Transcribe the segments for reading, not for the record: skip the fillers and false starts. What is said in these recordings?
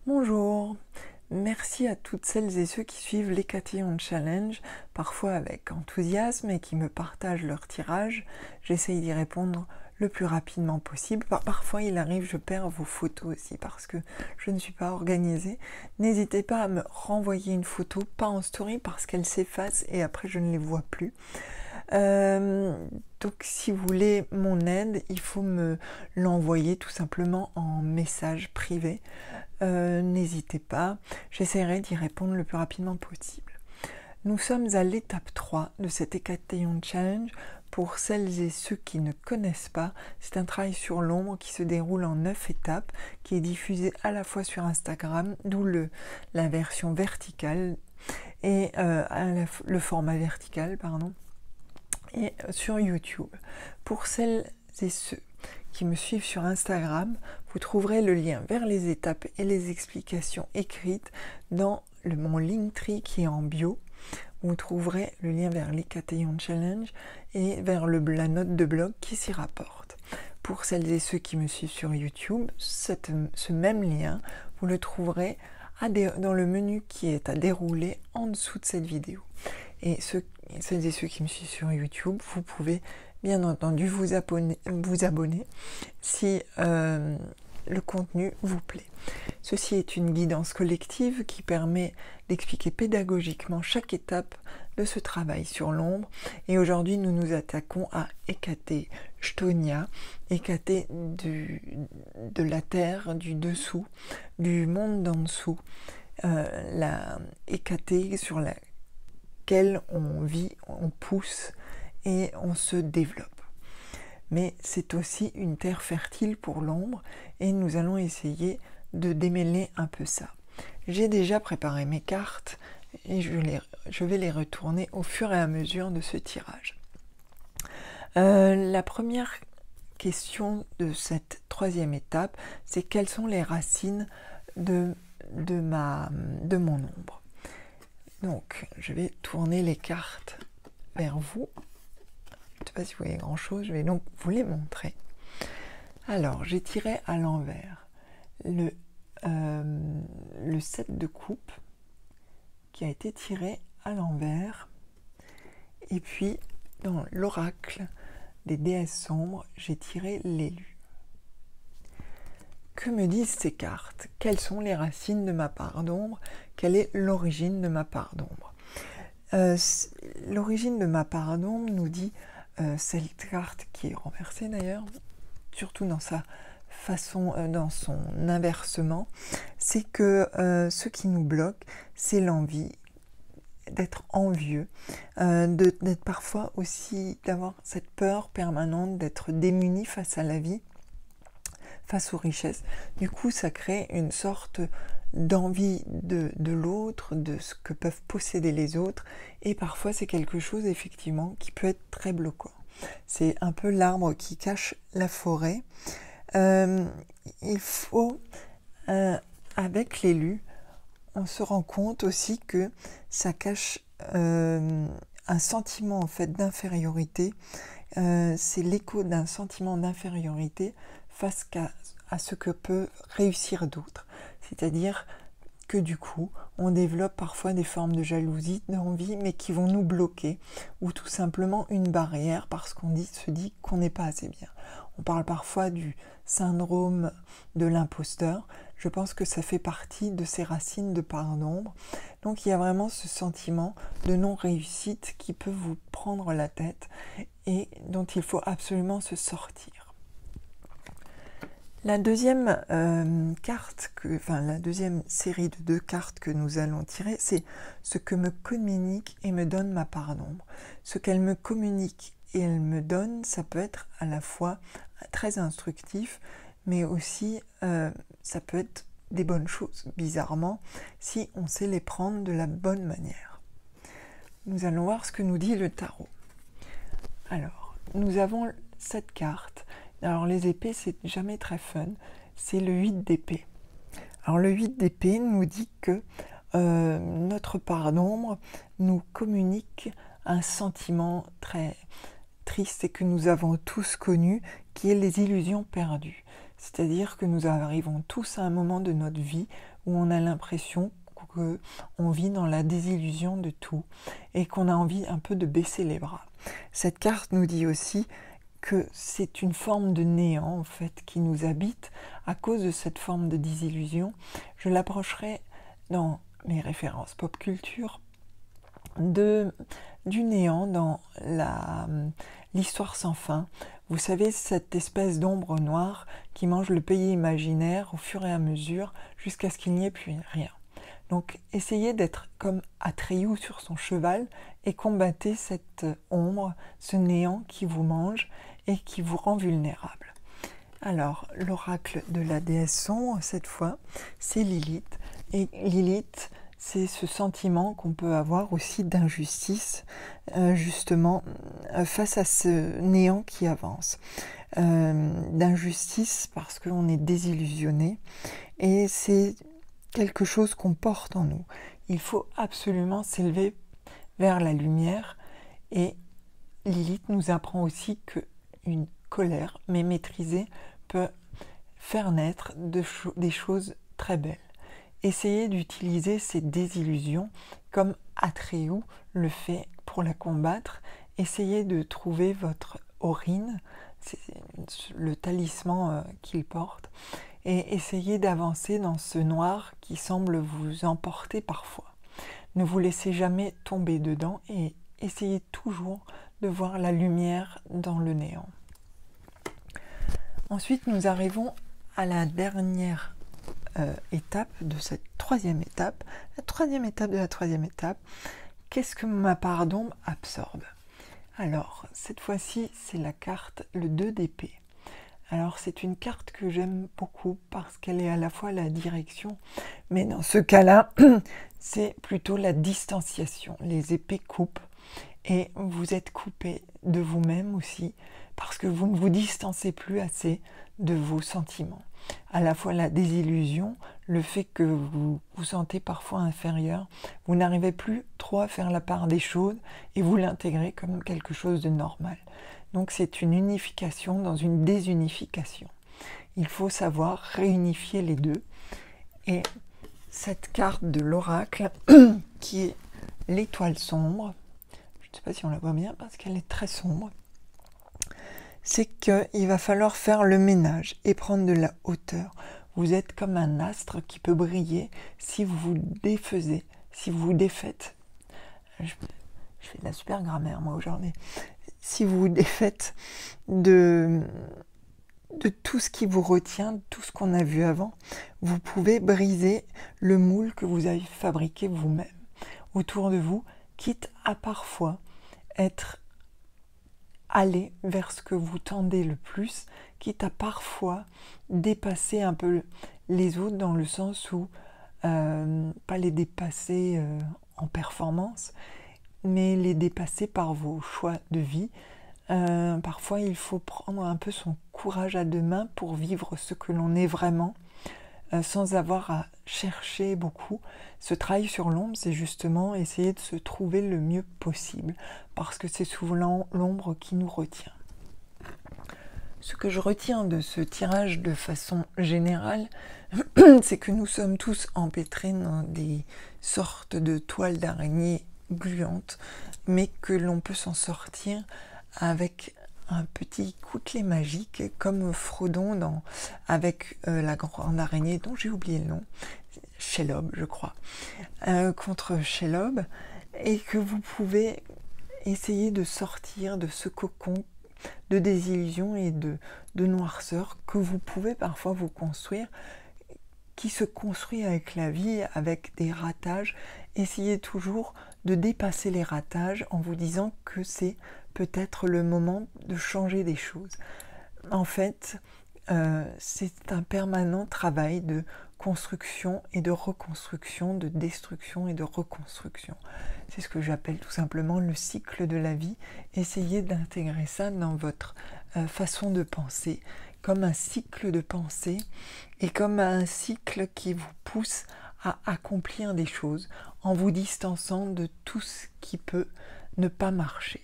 Bonjour, merci à toutes celles et ceux qui suivent l'Hécathéon Challenge, parfois avec enthousiasme et qui me partagent leur tirage. J'essaye d'y répondre le plus rapidement possible. Parfois il arrive, je perds vos photos aussi parce que je ne suis pas organisée. N'hésitez pas à me renvoyer une photo, pas en story parce qu'elle s'efface et après je ne les vois plus. Donc si vous voulez mon aide, il faut me l'envoyer tout simplement en message privé. N'hésitez pas, j'essaierai d'y répondre le plus rapidement possible. Nous sommes à l'étape 3 de cet Hécathéon Challenge. Pour celles et ceux qui ne connaissent pas, c'est un travail sur l'ombre qui se déroule en 9 étapes, qui est diffusé à la fois sur Instagram, d'où la version verticale, et le format vertical, pardon, et sur YouTube. Pour celles et ceux qui me suivent sur Instagram, vous trouverez le lien vers les étapes et les explications écrites dans mon Linktree qui est en bio. Vous trouverez le lien vers l'Hécathéon Challenge et vers la note de blog qui s'y rapporte. Pour celles et ceux qui me suivent sur YouTube, ce même lien, vous le trouverez dans le menu qui est à dérouler en dessous de cette vidéo. Et celles et ceux qui me suivent sur YouTube, vous pouvez bien entendu vous abonner si le contenu vous plaît. Ceci est une guidance collective qui permet d'expliquer pédagogiquement chaque étape de ce travail sur l'ombre. Et aujourd'hui, nous nous attaquons à Hécaté Chtonia, Hécaté de la terre, du dessous, du monde d'en dessous, la Hécaté sur laquelle on vit, on pousse et on se développe. Mais c'est aussi une terre fertile pour l'ombre et nous allons essayer de démêler un peu ça. J'ai déjà préparé mes cartes et je vais les retourner au fur et à mesure de ce tirage. La première question de cette troisième étape, c'est quelles sont les racines de mon ombre. Donc, je vais tourner les cartes vers vous. Je ne sais pas si vous voyez grand chose, je vais donc vous les montrer. Alors, j'ai tiré à l'envers le 7 de coupe qui a été tiré à l'envers. Et puis, dans l'oracle des déesses sombres, j'ai tiré l'élu. Que me disent ces cartes? Quelles sont les racines de ma part d'ombre? Quelle est l'origine de ma part d'ombre? L'origine de ma part d'ombre nous dit cette carte qui est renversée d'ailleurs, surtout dans sa façon, dans son inversement, c'est que ce qui nous bloque, c'est l'envie d'être envieux, d'être parfois aussi, d'avoir cette peur permanente d'être démuni face à la vie, face aux richesses. Du coup, ça crée une sorte d'envie de l'autre, de ce que peuvent posséder les autres, et parfois c'est quelque chose effectivement qui peut être très bloquant. C'est un peu l'arbre qui cache la forêt. Il faut, avec l'élu, on se rend compte aussi que ça cache un sentiment en fait d'infériorité. C'est l'écho d'un sentiment d'infériorité face à ce que peut réussir d'autres. C'est-à-dire que du coup, on développe parfois des formes de jalousie, d'envie, mais qui vont nous bloquer, ou tout simplement une barrière parce qu'on se dit qu'on n'est pas assez bien. On parle parfois du syndrome de l'imposteur. Je pense que ça fait partie de ces racines de part d'ombre. Donc il y a vraiment ce sentiment de non-réussite qui peut vous prendre la tête et dont il faut absolument se sortir. La deuxième la deuxième série de 2 cartes que nous allons tirer, c'est ce que me communique et me donne ma part d'ombre. Ce qu'elle me communique et elle me donne, ça peut être à la fois très instructif, mais aussi ça peut être des bonnes choses, bizarrement, si on sait les prendre de la bonne manière. Nous allons voir ce que nous dit le tarot. Alors, nous avons cette carte. Alors les épées, c'est jamais très fun, c'est le 8 d'épée. Alors le 8 d'épée nous dit que notre part d'ombre nous communique un sentiment très triste et que nous avons tous connu, qui est les illusions perdues. C'est-à-dire que nous arrivons tous à un moment de notre vie où on a l'impression qu'on vit dans la désillusion de tout et qu'on a envie un peu de baisser les bras. Cette carte nous dit aussi que c'est une forme de néant en fait qui nous habite à cause de cette forme de désillusion. Je l'approcherai dans mes références pop culture du néant dans l'histoire sans fin. Vous savez, cette espèce d'ombre noire qui mange le pays imaginaire au fur et à mesure jusqu'à ce qu'il n'y ait plus rien. Donc essayez d'être comme Atreyu sur son cheval et combattez cette ombre, ce néant qui vous mange et qui vous rend vulnérable. Alors, l'oracle de la déesse sombre, cette fois, c'est Lilith. Et Lilith, c'est ce sentiment qu'on peut avoir aussi d'injustice, justement, face à ce néant qui avance. D'injustice parce qu'on est désillusionné. Et c'est quelque chose qu'on porte en nous. Il faut absolument s'élever vers la lumière. Et Lilith nous apprend aussi qu'une colère, mais maîtrisée, peut faire naître des choses très belles. Essayez d'utiliser ces désillusions comme Atreyu le fait pour la combattre. Essayez de trouver votre Aurine, c'est le talisman qu'il porte, et essayez d'avancer dans ce noir qui semble vous emporter parfois. Ne vous laissez jamais tomber dedans et essayez toujours de voir la lumière dans le néant. Ensuite, nous arrivons à la dernière étape de cette troisième étape. La troisième étape de la troisième étape, qu'est-ce que ma part d'ombre absorbe? Alors, cette fois-ci, c'est la carte, le 2 d'épée. Alors, c'est une carte que j'aime beaucoup parce qu'elle est à la fois la direction, mais dans ce cas-là, c'est plutôt la distanciation. Les épées coupent et vous êtes coupé de vous-même aussi parce que vous ne vous distancez plus assez de vos sentiments. À la fois la désillusion, le fait que vous vous sentez parfois inférieur, vous n'arrivez plus trop à faire la part des choses et vous l'intégrez comme quelque chose de normal. Donc c'est une unification dans une désunification. Il faut savoir réunifier les deux. Et cette carte de l'oracle, qui est l'étoile sombre, je ne sais pas si on la voit bien parce qu'elle est très sombre, c'est qu'il va falloir faire le ménage et prendre de la hauteur. Vous êtes comme un astre qui peut briller si vous vous défaisez, si vous vous défaites. Je fais de la super grammaire moi aujourd'hui. Si vous vous défaites de tout ce qui vous retient, tout ce qu'on a vu avant, vous pouvez briser le moule que vous avez fabriqué vous-même autour de vous, quitte à parfois aller vers ce que vous tendez le plus, quitte à parfois dépasser un peu les autres dans le sens où, pas les dépasser en performance, mais les dépasser par vos choix de vie. Parfois, il faut prendre un peu son courage à deux mains pour vivre ce que l'on est vraiment, sans avoir à chercher beaucoup. Ce travail sur l'ombre, c'est justement essayer de se trouver le mieux possible, parce que c'est souvent l'ombre qui nous retient. Ce que je retiens de ce tirage de façon générale, c'est que nous sommes tous empêtrés dans des sortes de toiles d'araignée gluantes, mais que l'on peut s'en sortir avec un petit coup de clé magique, comme Frodon avec la grande araignée dont j'ai oublié le nom, Shelob je crois, contre Shelob, et que vous pouvez essayer de sortir de ce cocon de désillusion et de noirceur que vous pouvez parfois vous construire, qui se construit avec la vie, avec des ratages. Essayez toujours de dépasser les ratages en vous disant que c'est peut-être le moment de changer des choses. En fait, c'est un permanent travail de construction et de reconstruction, de destruction et de reconstruction. C'est ce que j'appelle tout simplement le cycle de la vie. Essayez d'intégrer ça dans votre façon de penser, comme un cycle de pensée et comme un cycle qui vous pousse à accomplir des choses en vous distançant de tout ce qui peut ne pas marcher.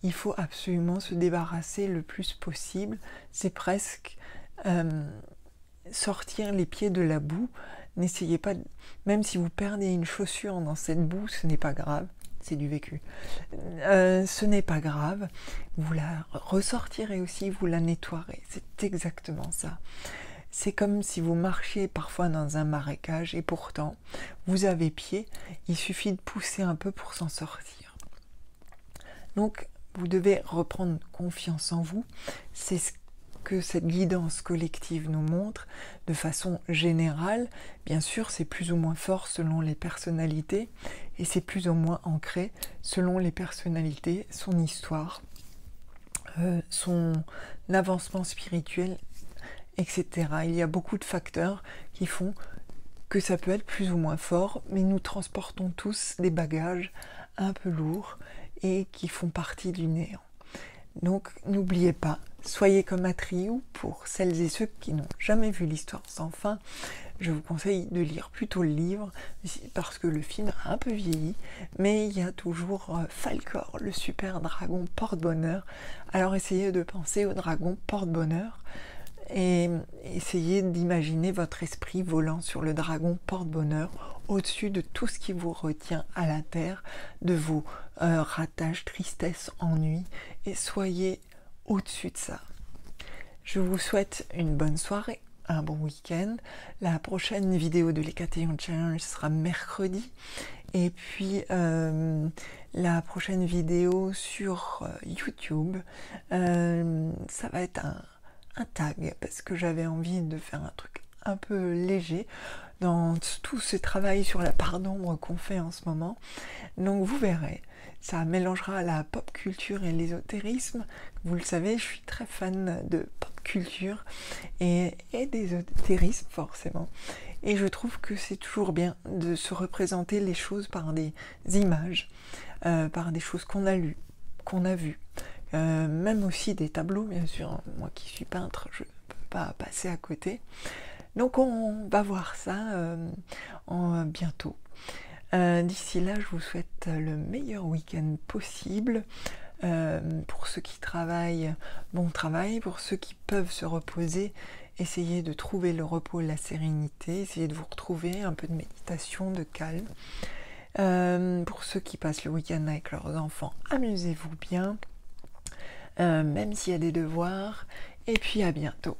Il faut absolument se débarrasser le plus possible. C'est presque sortir les pieds de la boue N'essayez pas, même si vous perdez une chaussure dans cette boue, ce n'est pas grave. C'est du vécu. Ce n'est pas grave. Vous la ressortirez aussi, vous la nettoierez. C'est exactement ça. C'est comme si vous marchiez parfois dans un marécage et pourtant, vous avez pied. Il suffit de pousser un peu pour s'en sortir. Donc, vous devez reprendre confiance en vous. C'est ce que cette guidance collective nous montre de façon générale. Bien sûr, c'est plus ou moins fort selon les personnalités et c'est plus ou moins ancré selon les personnalités, son histoire, son avancement spirituel, etc. Il y a beaucoup de facteurs qui font que ça peut être plus ou moins fort, mais nous transportons tous des bagages un peu lourds et qui font partie du néant. Donc n'oubliez pas, soyez comme Atreyu. Pour celles et ceux qui n'ont jamais vu l'Histoire sans fin, je vous conseille de lire plutôt le livre, parce que le film a un peu vieilli, mais il y a toujours Falkor, le super dragon porte-bonheur. Alors essayez de penser au dragon porte-bonheur, et essayez d'imaginer votre esprit volant sur le dragon porte-bonheur, au-dessus de tout ce qui vous retient à la terre, de vos ratages, tristesse, ennui, et soyez au-dessus de ça. Je vous souhaite une bonne soirée, un bon week-end. La prochaine vidéo de l'Hécatéon Challenge sera mercredi, et puis la prochaine vidéo sur YouTube, ça va être un tag, parce que j'avais envie de faire un truc un peu léger dans tout ce travail sur la part d'ombre qu'on fait en ce moment. Donc vous verrez, ça mélangera la pop culture et l'ésotérisme. Vous le savez, je suis très fan de pop culture et d'ésotérisme forcément. Et je trouve que c'est toujours bien de se représenter les choses par des images, par des choses qu'on a lues, qu'on a vues. Même aussi des tableaux, bien sûr. Moi qui suis peintre, je ne peux pas passer à côté. Donc on va voir ça bientôt. D'ici là, je vous souhaite le meilleur week-end possible. Pour ceux qui travaillent, bon travail. Pour ceux qui peuvent se reposer, essayez de trouver le repos, la sérénité. Essayez de vous retrouver, un peu de méditation, de calme. Pour ceux qui passent le week-end avec leurs enfants, amusez-vous bien. Même s'il y a des devoirs, et puis à bientôt.